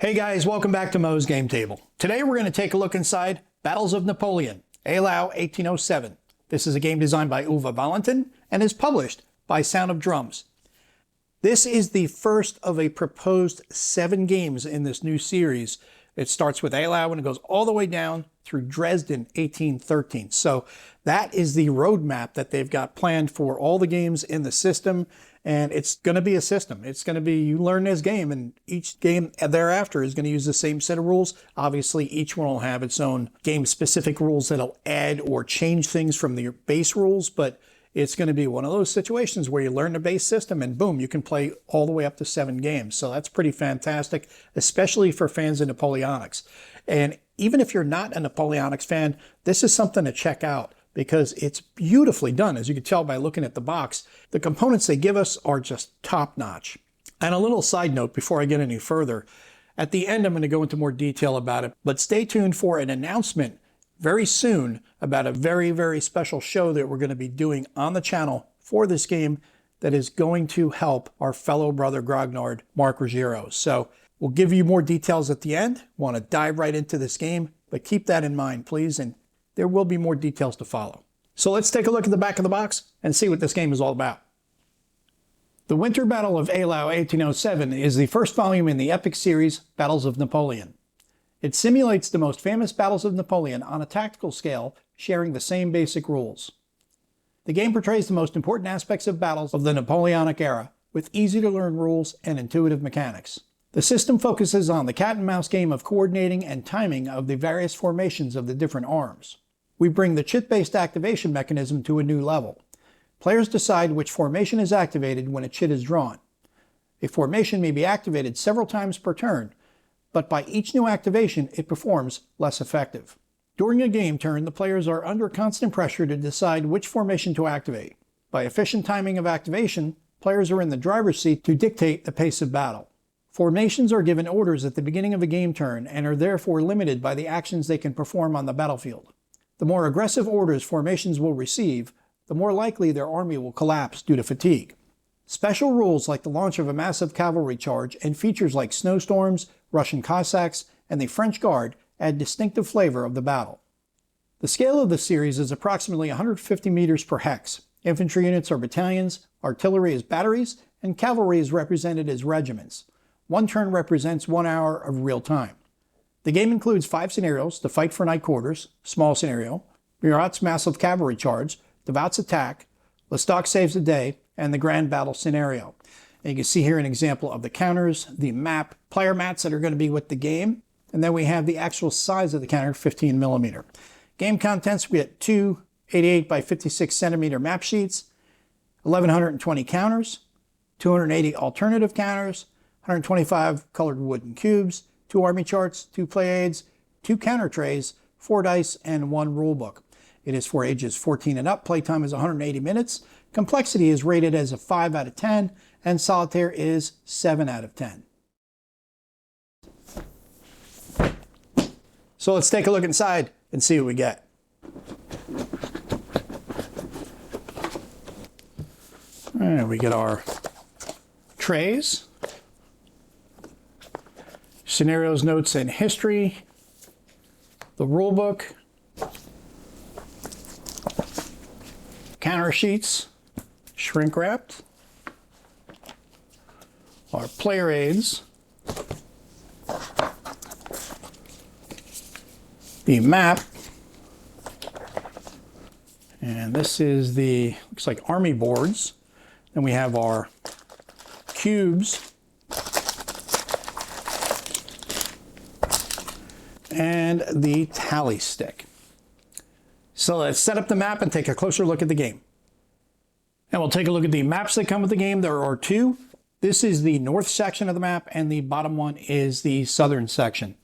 Hey guys, welcome back to Mo's Game Table. Today we're going to take a look inside Battles of Napoleon, Eylau 1807. This is a game designed by Uwe Valentin and is published by Sound of Drums. This is the first of a proposed 7 games in this new series. It starts with Eylau and it goes all the way down through Dresden 1813. So that is the roadmap that they've got planned for all the games in the system. And it's going to be a system. It's going to be, you learn this game, and each game thereafter is going to use the same set of rules. Obviously, each one will have its own game-specific rules that'll add or change things from the base rules, but it's going to be one of those situations where you learn the base system and boom, you can play all the way up to 7 games. So that's pretty fantastic, especially for fans of Napoleonics. And even if you're not a Napoleonics fan, this is something to check out, because it's beautifully done. As you can tell by looking at the box, the components they give us are just top-notch. And a little side note before I get any further, at the end I'm going to go into more detail about it, but stay tuned for an announcement very soon about a very, very special show that we're going to be doing on the channel for this game that is going to help our fellow brother grognard, Mark Ruggiero. So we'll give you more details at the end. Want to dive right into this game, but keep that in mind, please, and there will be more details to follow. So let's take a look at the back of the box and see what this game is all about. The Winter Battle of Eylau 1807 is the first volume in the epic series Battles of Napoleon. It simulates the most famous battles of Napoleon on a tactical scale, sharing the same basic rules. The game portrays the most important aspects of battles of the Napoleonic era, with easy-to-learn rules and intuitive mechanics. The system focuses on the cat-and-mouse game of coordinating and timing of the various formations of the different arms. We bring the chit-based activation mechanism to a new level. Players decide which formation is activated when a chit is drawn. A formation may be activated several times per turn, but by each new activation it performs less effective. During a game turn, the players are under constant pressure to decide which formation to activate. By efficient timing of activation, players are in the driver's seat to dictate the pace of battle. Formations are given orders at the beginning of a game turn and are therefore limited by the actions they can perform on the battlefield. The more aggressive orders formations will receive, the more likely their army will collapse due to fatigue. Special rules like the launch of a massive cavalry charge and features like snowstorms, Russian Cossacks, and the French Guard add distinctive flavor of the battle. The scale of the series is approximately 150 meters per hex. Infantry units are battalions, artillery is batteries, and cavalry is represented as regiments. One turn represents 1 hour of real time. The game includes 5 scenarios: the fight for night quarters, small scenario, Murat's massive cavalry charge, Devout's attack, Lestock saves the day, and the grand battle scenario. And you can see here an example of the counters, the map, player mats that are going to be with the game, and then we have the actual size of the counter, 15 millimeter. Game contents, we get 2 88 by 56 centimeter map sheets, 1,120 counters, 280 alternative counters, 125 colored wooden cubes, 2 army charts, 2 play aids, 2 counter trays, 4 dice, and 1 rule book. It is for ages 14 and up. Playtime is 180 minutes. Complexity is rated as a 5 out of 10, and solitaire is 7 out of 10. So let's take a look inside and see what we get. All right, we get our trays, scenarios, notes, and history, the rule book, counter sheets, shrink wrapped, our player aids, the map, and this is the, looks like army boards. Then we have our cubes, and the tally stick. So let's set up the map and take a closer look at the game. And we'll take a look at the maps that come with the game. There are 2. This is the north section of the map, and the bottom one is the southern section.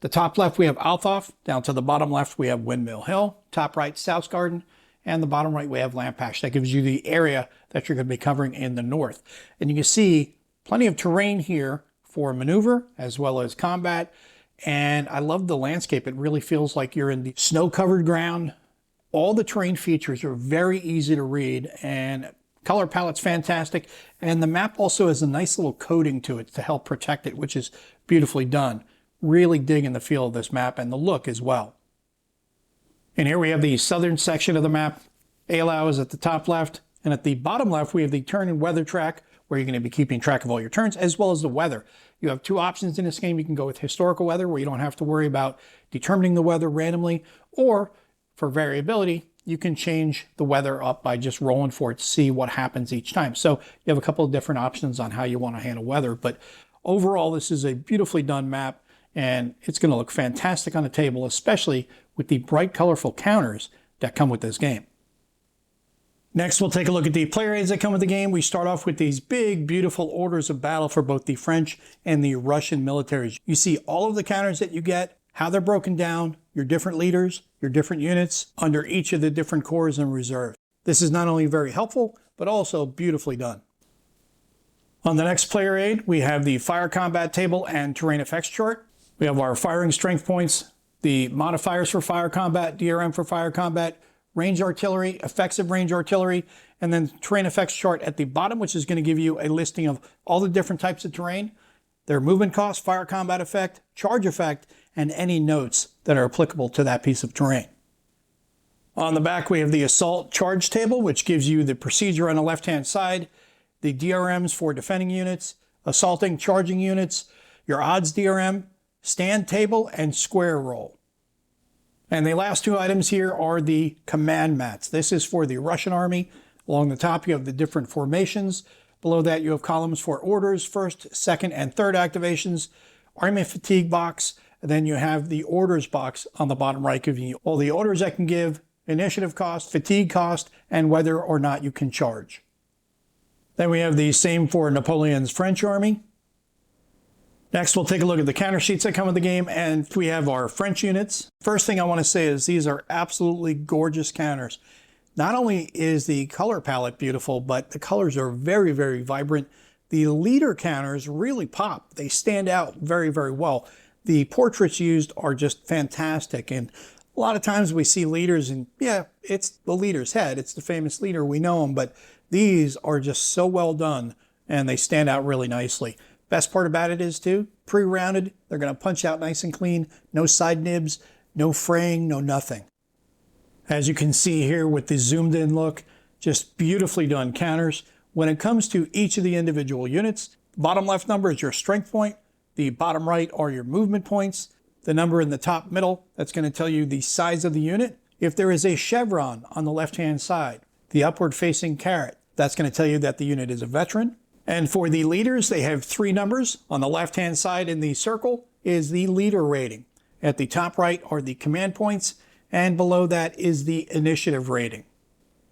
The top left we have Althoff, down to the bottom left we have Windmill Hill, top right South Garden, and the bottom right we have Lampash. That gives you the area that you're going to be covering in the north. And you can see plenty of terrain here for maneuver as well as combat. And I love the landscape. It really feels like you're in the snow-covered ground. All the terrain features are very easy to read and Color palette's fantastic, and the map also has a nice little coating to it to help protect it, which is beautifully done. Really digging the feel of this map and the look as well. And here we have the southern section of the map. Eylau is at the top left, and at the bottom left we have the turn and weather track, where you're going to be keeping track of all your turns, as well as the weather. You have two options in this game. You can go with historical weather, where you don't have to worry about determining the weather randomly, or for variability, you can change the weather up by just rolling for it to see what happens each time. So you have a couple of different options on how you want to handle weather, but overall this is a beautifully done map, and it's going to look fantastic on the table, especially with the bright colorful counters that come with this game. Next, we'll take a look at the player aids that come with the game. We start off with these big, beautiful orders of battle for both the French and the Russian militaries. You see all of the counters that you get, how they're broken down, your different leaders, your different units under each of the different corps and reserves. This is not only very helpful, but also beautifully done. On the next player aid, we have the fire combat table and terrain effects chart. We have our firing strength points, the modifiers for fire combat, DRM for fire combat, range artillery, effects of range artillery, and then terrain effects chart at the bottom, which is going to give you a listing of all the different types of terrain, their movement cost, fire combat effect, charge effect, and any notes that are applicable to that piece of terrain. On the back, we have the assault charge table, which gives you the procedure on the left-hand side, the DRMs for defending units, assaulting, charging units, your odds DRM, stand table, and square roll. And the last two items here are the command mats. This is for the Russian army. Along the top, you have the different formations. Below that, you have columns for orders, first, second, and third activations, army fatigue box, and then you have the orders box on the bottom right, giving you all the orders that can give, initiative cost, fatigue cost, and whether or not you can charge. Then we have the same for Napoleon's French army. Next, we'll take a look at the counter sheets that come with the game, and we have our French units. First thing I want to say is these are absolutely gorgeous counters. Not only is the color palette beautiful, but the colors are very, very vibrant. The leader counters really pop. They stand out very, very well. The portraits used are just fantastic, and a lot of times we see leaders and yeah, it's the leader's head. It's the famous leader. We know him, but these are just so well done, and they stand out really nicely. Best part about it is too, pre-rounded, they're going to punch out nice and clean, no side nibs, no fraying, no nothing. As you can see here with the zoomed in look, just beautifully done counters. When it comes to each of the individual units, the bottom left number is your strength point, the bottom right are your movement points, the number in the top middle, that's going to tell you the size of the unit. If there is a chevron on the left-hand side, the upward facing caret, that's going to tell you that the unit is a veteran. And for the leaders, they have three numbers. On the left-hand side in the circle is the leader rating. At the top right are the command points, and below that is the initiative rating.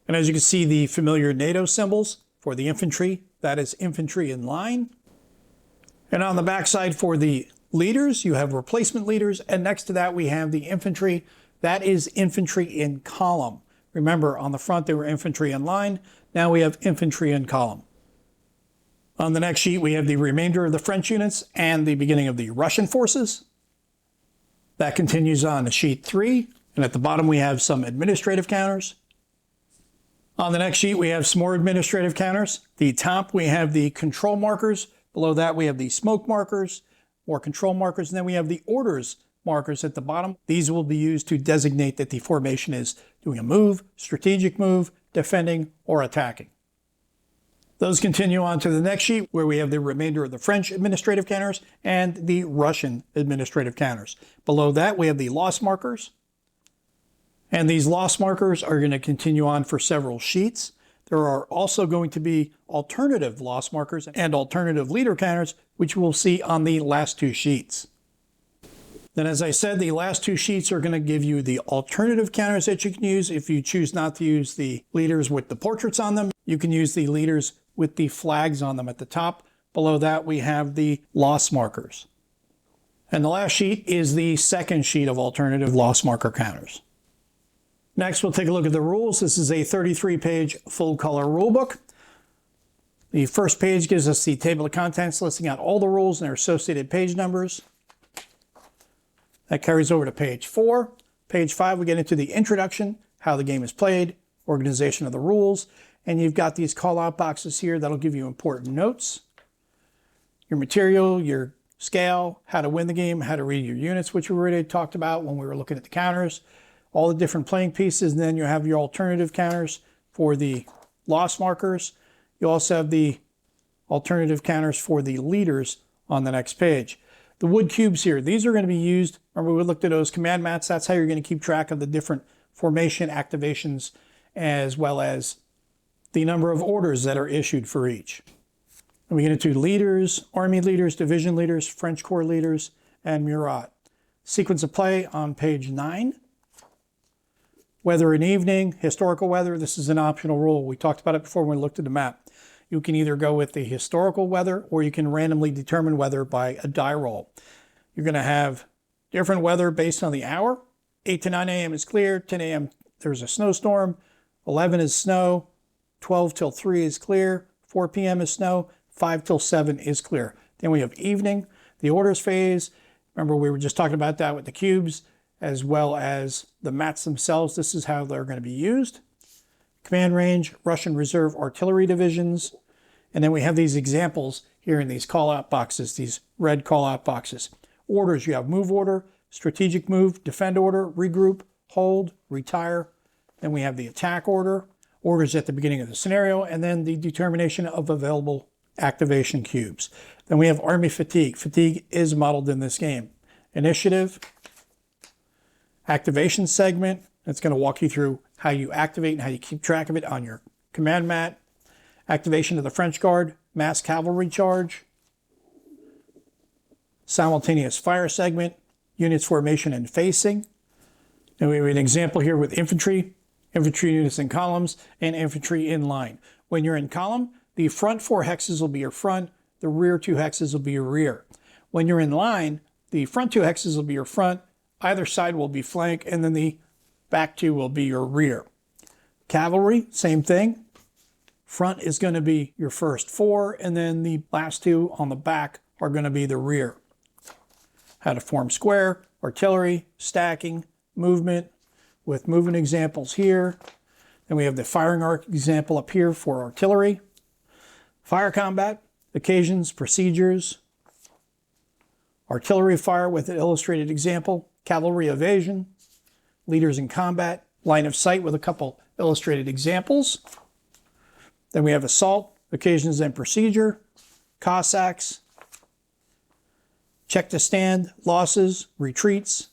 And as you can see, the familiar NATO symbols for the infantry, that is infantry in line. And on the backside for the leaders, you have replacement leaders, and next to that we have the infantry. That is infantry in column. Remember, on the front they were infantry in line. Now we have infantry in column. On the next sheet, we have the remainder of the French units and the beginning of the Russian forces. That continues on to sheet 3. And at the bottom, we have some administrative counters. On the next sheet, we have some more administrative counters. The top, we have the control markers. Below that, we have the smoke markers, more control markers. And then we have the orders markers at the bottom. These will be used to designate that the formation is doing a move, strategic move, defending, or attacking. Those continue on to the next sheet where we have the remainder of the French administrative counters and the Russian administrative counters. Below that, we have the loss markers. And these loss markers are going to continue on for several sheets. There are also going to be alternative loss markers and alternative leader counters, which we'll see on the last two sheets. Then, as I said, the last two sheets are going to give you the alternative counters that you can use. If you choose not to use the leaders with the portraits on them, you can use the leaders with the flags on them at the top. Below that, we have the loss markers. And the last sheet is the second sheet of alternative loss marker counters. Next, we'll take a look at the rules. This is a 33-page full-color rulebook. The first page gives us the table of contents listing out all the rules and their associated page numbers. That carries over to page 4. Page 5, we get into the introduction, how the game is played, organization of the rules, And you've got these call-out boxes here that'll give you important notes, your material, your scale, how to win the game, how to read your units, which we already talked about when we were looking at the counters, all the different playing pieces, and then you have your alternative counters for the loss markers. You also have the alternative counters for the leaders on the next page. The wood cubes here, these are going to be used, remember we looked at those command mats, that's how you're going to keep track of the different formation activations as well as the number of orders that are issued for each. And we get into leaders, army leaders, division leaders, French Corps leaders, and Murat. Sequence of play on page 9. Weather and evening, historical weather, this is an optional rule. We talked about it before when we looked at the map. You can either go with the historical weather or you can randomly determine weather by a die roll. You're going to have different weather based on the hour. 8 to 9 a.m. is clear, 10 a.m. there's a snowstorm, 11 is snow, 12 till 3 is clear, 4 p.m. is snow, 5 till 7 is clear. Then we have evening, the orders phase. Remember we were just talking about that with the cubes as well as the mats themselves. This is how they're going to be used. Command range, Russian Reserve Artillery Divisions. And then we have these examples here in these call-out boxes, these red call-out boxes. Orders, you have move order, strategic move, defend order, regroup, hold, retire. Then we have the attack order, orders at the beginning of the scenario, and then the determination of available activation cubes. Then we have army fatigue. Fatigue is modeled in this game. Initiative, activation segment. It's going to walk you through how you activate and how you keep track of it on your command mat. Activation of the French Guard, mass cavalry charge, simultaneous fire segment, units formation and facing. And we have an example here with infantry units in columns, and infantry in line. When you're in column, the front 4 hexes will be your front, the rear 2 hexes will be your rear. When you're in line, the front 2 hexes will be your front, either side will be flank, and then the back 2 will be your rear. Cavalry, same thing. Front is going to be your first 4, and then the last 2 on the back are going to be the rear. How to form square, artillery, stacking, movement, with movement examples here. Then we have the firing arc example up here for artillery. Fire combat, occasions, procedures. Artillery fire with an illustrated example. Cavalry evasion. Leaders in combat. Line of sight with a couple illustrated examples. Then we have assault, occasions and procedure. Cossacks. Check to stand, losses, retreats.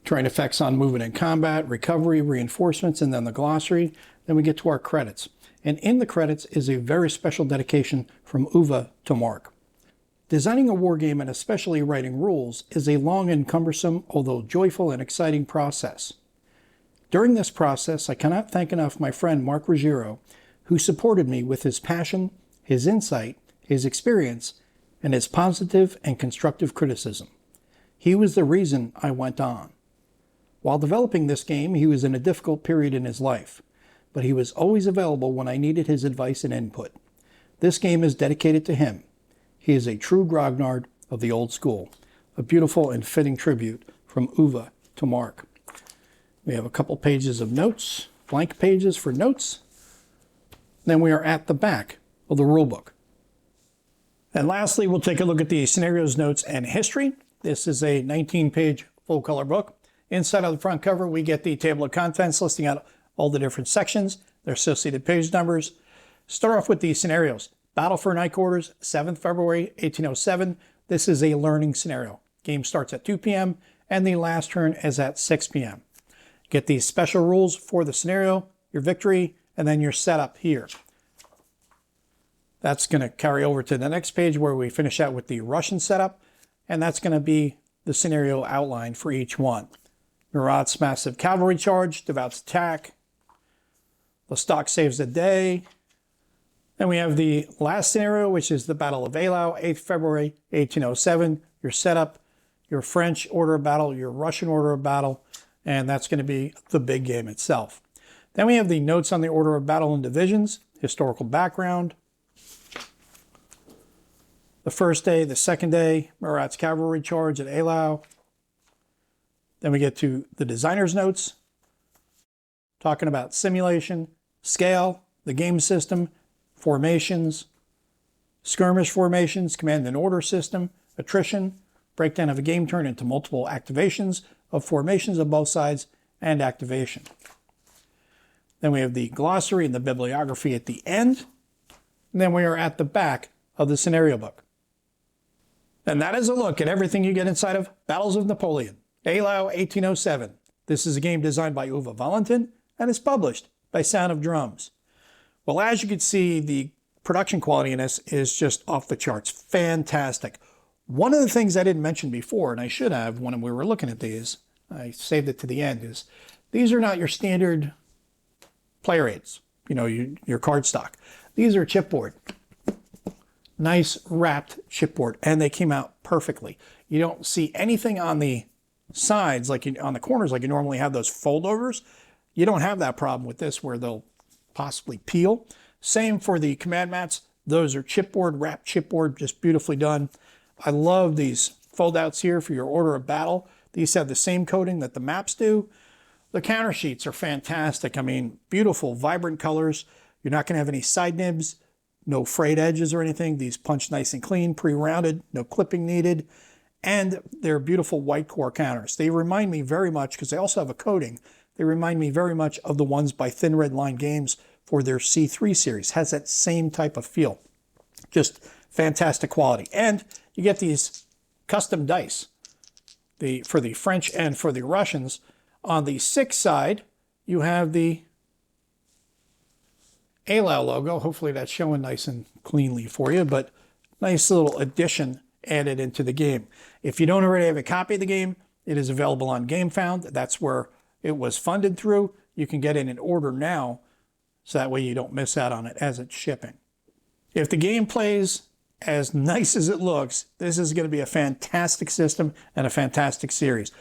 Terrain effects on movement and combat, recovery, reinforcements, and then the glossary. Then we get to our credits. And in the credits is a very special dedication from Uwe to Mark. Designing a war game and especially writing rules is a long and cumbersome, although joyful and exciting process. During this process, I cannot thank enough my friend Mark Ruggiero, who supported me with his passion, his insight, his experience, and his positive and constructive criticism. He was the reason I went on. While developing this game, he was in a difficult period in his life, but he was always available when I needed his advice and input. This game is dedicated to him. He is a true grognard of the old school, a beautiful and fitting tribute from Uwe to Mark. We have a couple pages of notes, blank pages for notes. Then we are at the back of the rulebook. And lastly, we'll take a look at the scenarios, notes, and history. This is a 19-page full-color book. Inside of the front cover, we get the table of contents listing out all the different sections, their associated page numbers. Start off with the scenarios. Battle for Night Quarters, 7th February, 1807. This is a learning scenario. Game starts at 2 p.m. and the last turn is at 6 p.m. Get these special rules for the scenario, your victory, and then your setup here. That's going to carry over to the next page where we finish out with the Russian setup, and that's going to be the scenario outline for each one. Murat's massive cavalry charge, Devout's attack, Lestock saves the day. Then we have the last scenario, which is the Battle of Eylau, 8th February, 1807. Your setup, your French order of battle, your Russian order of battle, and that's going to be the big game itself. Then we have the notes on the order of battle and divisions, historical background, the first day, the second day, Murat's cavalry charge at Eylau. Then we get to the designer's notes, talking about simulation, scale, the game system, formations, skirmish formations, command and order system, attrition, breakdown of a game turn into multiple activations of formations of both sides, and activation. Then we have the glossary and the bibliography at the end. And then we are at the back of the scenario book. And that is a look at everything you get inside of Battles of Napoleon, Eylau 1807. This is a game designed by Uwe Valentin and is published by Sound of Drums. Well, as you can see, the production quality in this is just off the charts. Fantastic. One of the things I didn't mention before, and I should have when we were looking at these, I saved it to the end, is these are not your standard player aids, your card stock. These are chipboard. Nice wrapped chipboard, and they came out perfectly. You don't see anything on the sides, on the corners, like you normally have those foldovers. You don't have that problem with this where they'll possibly peel. Same for the command mats. Those are chipboard, wrapped chipboard, just beautifully done. I love these fold-outs here for your order of battle. These have the same coating that the maps do. The counter sheets are fantastic. I mean, beautiful, vibrant colors. You're not going to have any side nibs, no frayed edges or anything. These punch nice and clean, pre-rounded, no clipping needed. And they're beautiful white core counters. They remind me very much, because they also have a coating, they remind me very much of the ones by Thin Red Line Games for their C3 series. Has that same type of feel. Just fantastic quality. And you get these custom dice for the French and for the Russians. On the 6 side, you have the Eylau logo. Hopefully that's showing nice and cleanly for you, but nice little addition added into the game. If you don't already have a copy of the game, it is available on GameFound. That's where it was funded through. You can get it in order now, so that way you don't miss out on it as it's shipping. If the game plays as nice as it looks, this is going to be a fantastic system and a fantastic series.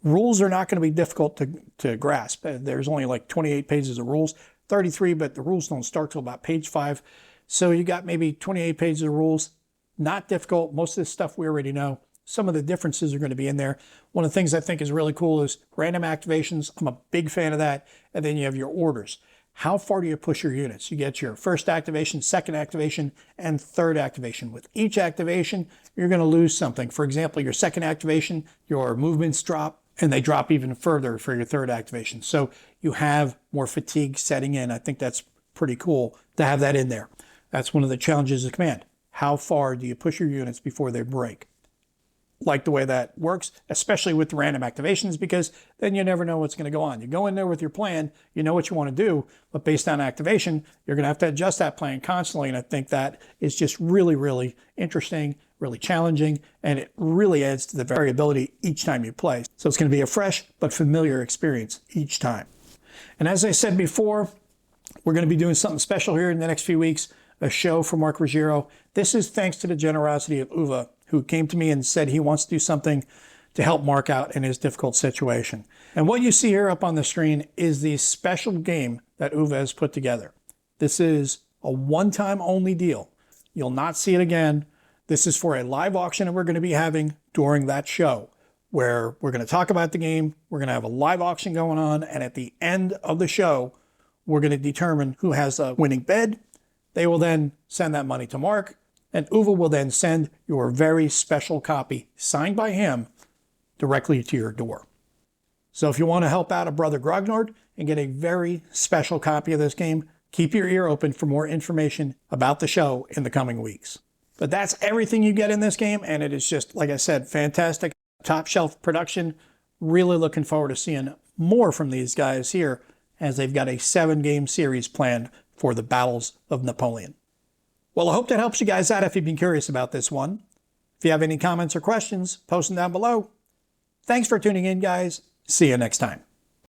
Rules are not going to be difficult to grasp. There's only like 28 pages of rules, 33, but the rules don't start till about page 5. So you got maybe 28 pages of rules. Not difficult. Most of this stuff we already know. Some of the differences are going to be in there. One of the things I think is really cool is random activations. I'm a big fan of that. And then you have your orders. How far do you push your units? You get your first activation, second activation, and third activation. With each activation, you're going to lose something. For example, your second activation, your movements drop, and they drop even further for your third activation. So you have more fatigue setting in. I think that's pretty cool to have that in there. That's one of the challenges of command. How far do you push your units before they break? Like the way that works, especially with the random activations, because then you never know what's going to go on. You go in there with your plan, you know what you want to do, but based on activation, you're going to have to adjust that plan constantly. And I think that is just really, really interesting, really challenging, and it really adds to the variability each time you play. So it's going to be a fresh but familiar experience each time. And as I said before, we're going to be doing something special here in the next few weeks, a show for Mark Ruggiero. This is thanks to the generosity of Uwe, who came to me and said he wants to do something to help Mark out in his difficult situation. And what you see here up on the screen is the special game that Uwe has put together. This is a one-time only deal. You'll not see it again. This is for a live auction that we're going to be having during that show, where we're going to talk about the game. We're going to have a live auction going on, and at the end of the show, we're going to determine who has a winning bid. They will then send that money to Mark, and Uwe will then send your very special copy, signed by him, directly to your door. So if you want to help out a brother Grognard and get a very special copy of this game, keep your ear open for more information about the show in the coming weeks. But that's everything you get in this game, and it is just, like I said, fantastic, top shelf production. Really looking forward to seeing more from these guys here, as they've got a 7-game series planned for the Battles of Napoleon. Well, I hope that helps you guys out if you've been curious about this one. If you have any comments or questions, post them down below. Thanks for tuning in, guys. See you next time.